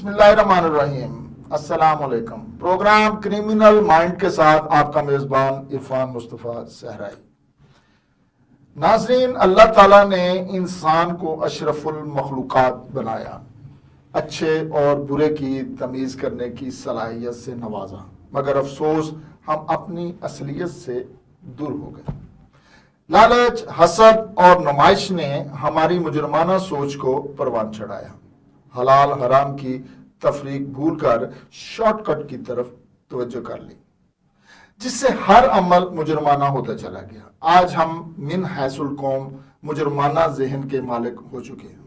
बिस्मिल्लाहिर्रहमानिर्रहीम। अस्सलाम वालेकुम। प्रोग्राम क्रिमिनल माइंड के साथ आपका मेजबान इरफान मुस्तफ़ा सहराई। नाज़रीन, अल्लाह ताला ने इंसान को अशरफुल मखलूक़ात बनाया, अच्छे और बुरे की तमीज़ करने की सलाहियत से नवाजा, मगर अफसोस हम अपनी असलियत से दूर हो गए। लालच, हसद और नुमाइश ने हमारी मुजरमाना सोच को परवान चढ़ाया। हलाल हराम की तफरीक भूलकर शॉर्टकट की तरफ तवज्जो कर ली, जिससे हर अमल मुजरमाना होता चला गया। आज हम मिन हैसुल कौम मुजरमाना जहन के मालिक हो चुके हैं।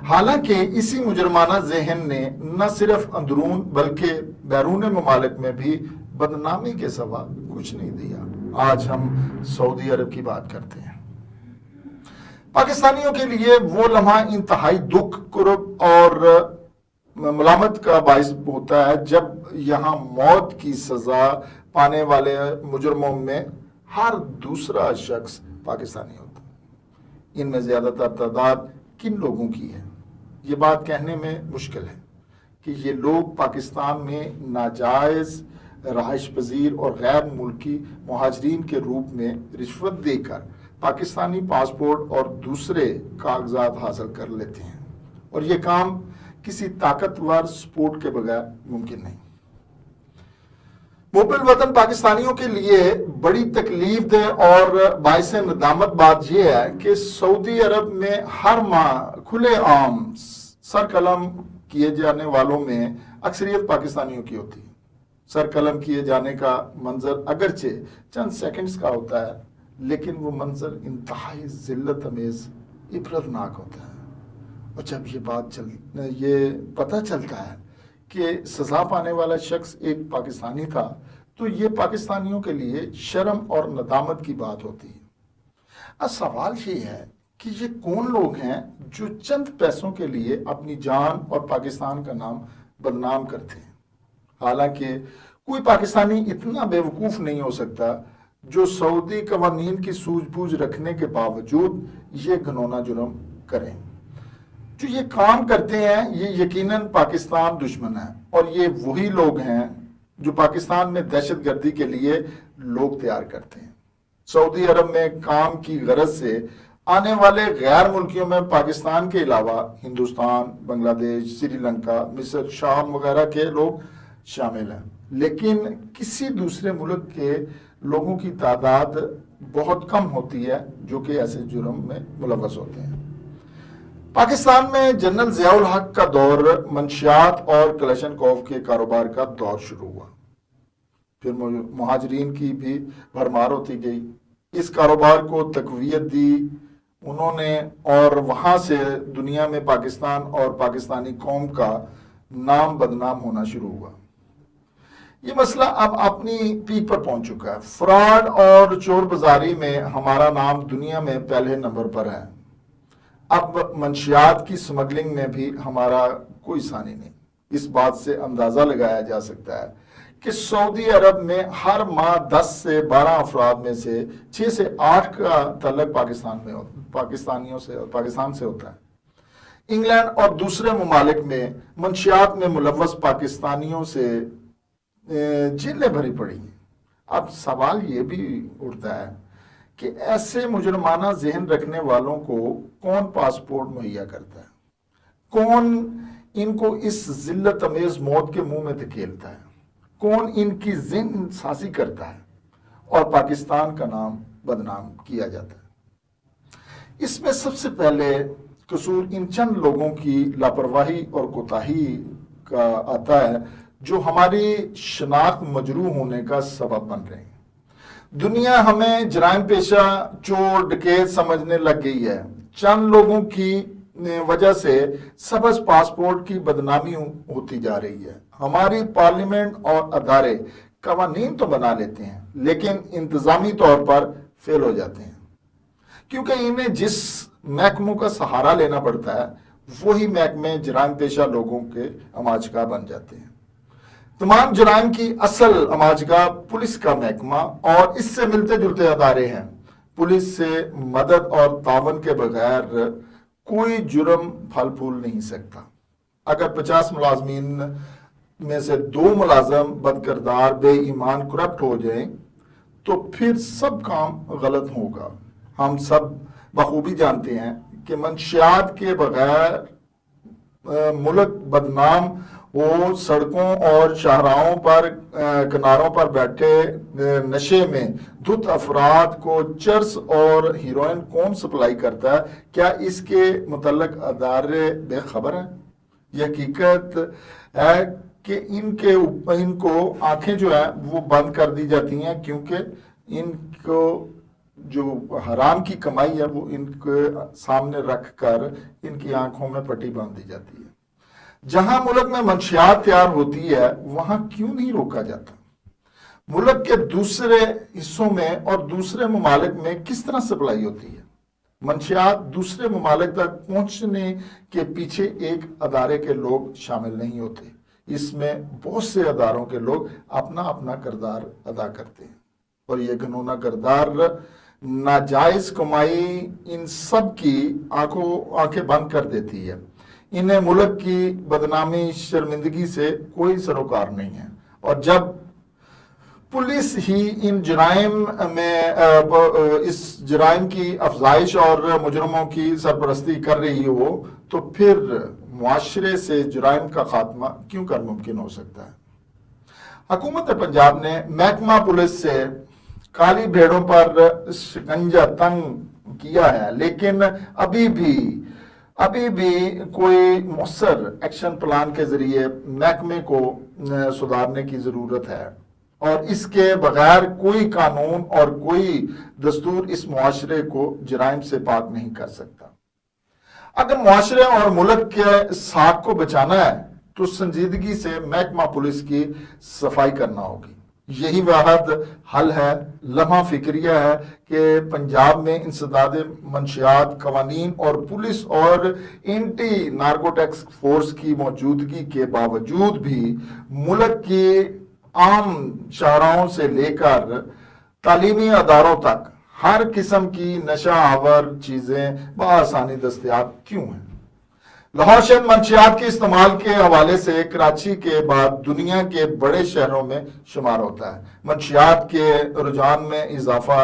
हालांकि इसी मुजरमाना जहन ने न सिर्फ अंदरून बल्कि बैरून ममालिक में भी बदनामी के सिवा कुछ नहीं दिया। आज हम सऊदी अरब की बात करते हैं। पाकिस्तानियों के लिए वो लम्हा इंतहाई दुख, कुर्ब और मुलामत का बाइस होता है जब यहाँ मौत की सजा पाने वाले मुजरमों में हर दूसरा शख्स पाकिस्तानी होता है। इनमें ज्यादातर तादाद किन लोगों की है? ये बात कहने में मुश्किल है कि ये लोग पाकिस्तान में नाजायज रहाइश पजीर और गैर मुल्की मुहाजिरीन के रूप में रिश्वत देकर पाकिस्तानी पासपोर्ट और दूसरे कागजात हासिल कर लेते हैं, और ये काम किसी ताकतवर सपोर्ट के बगैर मुमकिन नहीं। मुक़बिल वतन पाकिस्तानियों के लिए बड़ी तकलीफ दे और बाइस नदामत बात यह है कि सऊदी अरब में हर माह खुले आम सरकलम किए जाने वालों में अक्सरियत पाकिस्तानियों की होती है। सरकलम किए जाने का मंजर अगरचे चंद सेकंड्स का होता है, लेकिन वो मंजर इंतहाई जिल्लत अमेज इबरतनाक होता है। और जब ये पता चलता है कि सजा पाने वाला शख्स एक पाकिस्तानी था, तो ये पाकिस्तानियों के लिए शर्म और नदामत की बात होती है। अब सवाल ये है कि ये कौन लोग हैं जो चंद पैसों के लिए अपनी जान और पाकिस्तान का नाम बदनाम करते हैं। हालांकि कोई पाकिस्तानी इतना बेवकूफ़ नहीं हो सकता जो सऊदी कवानीन की सूझबूझ रखने के बावजूद ये घिनौना जुर्म करें। जो ये काम करते हैं ये यकीनन पाकिस्तान दुश्मन है, और ये वही लोग हैं जो पाकिस्तान में दहशतगर्दी के लिए लोग तैयार करते हैं। सऊदी अरब में काम की गरज से आने वाले गैर मुल्कियों में पाकिस्तान के अलावा हिंदुस्तान, बांग्लादेश, श्रीलंका, मिस्र, शाम वगैरह के लोग शामिल हैं, लेकिन किसी दूसरे मुल्क के लोगों की तादाद बहुत कम होती है जो कि ऐसे जुर्म में मुलव्वस होते हैं। पाकिस्तान में जनरल ज़ियाउल हक का दौर मंशियात और कलशनकोव के कारोबार का दौर शुरू हुआ। फिर मुहाजिरीन की भी भरमार होती गई। इस कारोबार को तकवीयत दी उन्होंने, और वहां से दुनिया में पाकिस्तान और पाकिस्तानी कौम का नाम बदनाम होना शुरू हुआ। ये मसला अब अपनी पीक पर पहुंच चुका है। फ्रॉड और चोर बाजारी में हमारा नाम दुनिया में पहले नंबर पर है। अब मंशियात की स्मगलिंग में भी हमारा कोई सानी नहीं। इस बात से अंदाजा लगाया जा सकता है कि सऊदी अरब में हर माह 10 से 12 अफराद में से 6 से 8 का तल्लक पाकिस्तान से होता है। इंग्लैंड और दूसरे ममालिक में मंशियात में मुलव्वस पाकिस्तानियों से जेलें भरी पड़ी हैं। अब सवाल ये भी उठता है कि ऐसे मुजरमाना जहन रखने वालों को कौन पासपोर्ट मुहैया करता है, कौन इनको इस जिल्लत अमेज मौत के मुंह में धकेलता है, कौन इनकी जिन साजी करता है और पाकिस्तान का नाम बदनाम किया जाता है। इसमें सबसे पहले कसूर इन चंद लोगों की लापरवाही और कोताही का आता है जो हमारी शनाख्त मजरूह होने का सबब बन रहे हैं। दुनिया हमें जराइम पेशा, चोर, डकैत समझने लग गई है। चंद लोगों की वजह से सबज पासपोर्ट की बदनामी होती जा रही है। हमारी पार्लियामेंट और अदारे कवानीन तो बना लेते हैं, लेकिन इंतजामी तौर पर फेल हो जाते हैं, क्योंकि इन्हें जिस महकमों का सहारा लेना पड़ता है वही महकमे जराइम पेशा लोगों के अमाजगा बन जाते हैं। तमाम जराइम की असल अमाजगा पुलिस का महकमा और इससे मिलते जुलते अदारे हैं। पुलिस से मदद और तावन के बगैर कोई जुर्म फल फूल नहीं सकता। اگر 50 ملازمین میں سے 2 ملازم بد کردار، بے ایمان، کرپٹ ہو جائیں تو پھر سب کام غلط ہوگا۔ ہم سب بخوبی جانتے ہیں کہ منشیات کے بغیر ملک بدنام وہ سڑکوں اور شاہراہوں پر کناروں پر بیٹھے نشے میں دھت افراد کو چرس اور ہیروئن کون سپلائی کرتا ہے؟ کیا اس کے متعلق ادارے بے خبر ہیں؟ یہ حقیقت ہے کہ ان کو آنکھیں جو ہیں وہ بند کر دی جاتی ہیں، کیونکہ ان کو جو حرام کی کمائی ہے وہ ان کے سامنے رکھ کر ان کی آنکھوں میں پٹی باندھ دی جاتی ہے۔ جہاں ملک میں منشیات تیار ہوتی ہے وہاں کیوں نہیں روکا جاتا؟ ملک کے دوسرے حصوں میں اور دوسرے ممالک میں کس طرح سپلائی ہوتی ہے؟ منشیات دوسرے ممالک تک پہنچنے کے پیچھے ایک ادارے کے لوگ شامل نہیں ہوتے، اس میں بہت سے اداروں کے لوگ اپنا اپنا کردار ادا کرتے ہیں، اور یہ گھنونا کردار ناجائز کمائی ان سب کی آنکھیں بند کر دیتی ہے۔ انہیں ملک کی بدنامی شرمندگی سے کوئی سروکار نہیں ہے، اور جب پولیس ہی ان جرائم میں اس جرائم کی افزائش اور مجرموں کی سرپرستی کر رہی ہو تو پھر معاشرے سے جرائم کا خاتمہ کیوں کر ممکن ہو سکتا ہے؟ حکومت پنجاب نے محکمہ پولیس سے کالی بھیڑوں پر شکنجہ تنگ کیا ہے، لیکن ابھی بھی کوئی مؤثر ایکشن پلان کے ذریعے محکمے کو سدھارنے کی ضرورت ہے، اور اس کے بغیر کوئی قانون اور کوئی دستور اس معاشرے کو جرائم سے پاک نہیں کر سکتا۔ اگر معاشرے اور ملک کے ساکھ کو بچانا ہے تو سنجیدگی سے محکمہ پولیس کی صفائی کرنا ہوگی۔ یہی واحد حل ہے۔ لمحہ فکریہ ہے کہ پنجاب میں انسداد منشیات قوانین اور پولیس اور اینٹی نارکوٹکس فورس کی موجودگی کے باوجود بھی ملک کی عام شاہراہوں سے لے کر تعلیمی اداروں تک ہر قسم کی نشہ آور چیزیں بآسانی دستیاب کیوں ہیں؟ لاہور شہر منشیات کے استعمال کے حوالے سے کراچی کے بعد دنیا کے بڑے شہروں میں شمار ہوتا ہے۔ منشیات کے رجحان میں اضافہ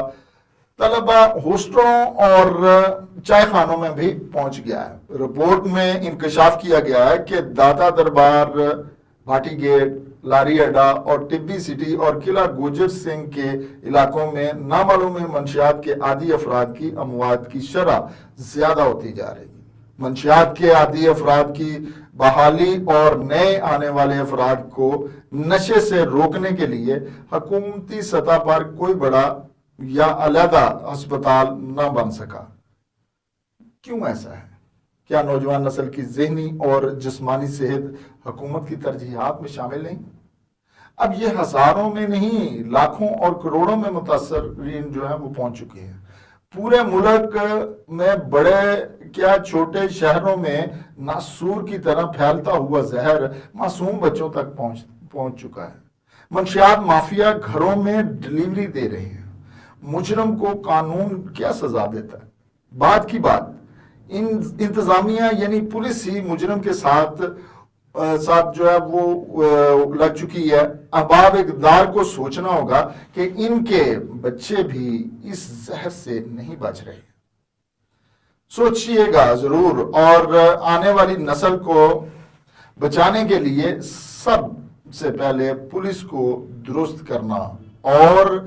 طلبہ ہاسٹلوں اور چائے خانوں میں بھی پہنچ گیا ہے۔ رپورٹ میں انکشاف کیا گیا ہے کہ داتا دربار، بھاٹی گیٹ، لاری اڈا اور ٹبی سٹی اور قلعہ گوجر سنگھ کے علاقوں میں نامعلوم منشیات کے عادی افراد کی اموات کی شرح زیادہ ہوتی جا رہی ہے۔ منشیات کے عادی افراد کی بحالی اور نئے آنے والے افراد کو نشے سے روکنے کے لیے حکومتی سطح پر کوئی بڑا یا علیحدہ ہسپتال نہ بن سکا۔ کیوں ایسا ہے؟ کیا نوجوان نسل کی ذہنی اور جسمانی صحت حکومت کی ترجیحات میں شامل نہیں؟ اب یہ ہزاروں میں نہیں، لاکھوں اور کروڑوں میں متاثرین جو ہیں وہ پہنچ چکے ہیں۔ پورے ملک میں بڑے کیا چھوٹے شہروں میں ناسور کی طرح پھیلتا ہوا زہر معصوم بچوں تک پہنچ چکا ہے۔ منشیات مافیا گھروں میں ڈلیوری دے رہے ہیں۔ مجرم کو قانون کیا سزا دیتا ہے؟ بات کی بات انتظامیہ یعنی پولیس ہی مجرم کے ساتھ جو ہے وہ لگ چکی ہے۔ احباب اقتدار کو سوچنا ہوگا کہ ان کے بچے بھی اس زہر سے نہیں بچ رہے۔ سوچئے گا ضرور، اور آنے والی نسل کو بچانے کے لیے سب سے پہلے پولیس کو درست کرنا اور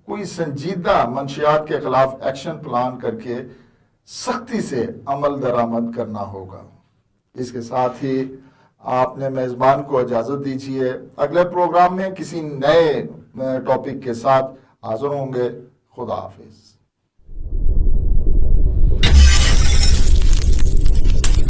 کوئی سنجیدہ منشیات کے خلاف ایکشن پلان کر کے سختی سے عمل درآمد کرنا ہوگا۔ اس کے ساتھ ہی آپ نے میزبان کو اجازت دیجیے، اگلے پروگرام میں کسی نئے ٹاپک کے ساتھ حاضر ہوں گے۔ خدا حافظ۔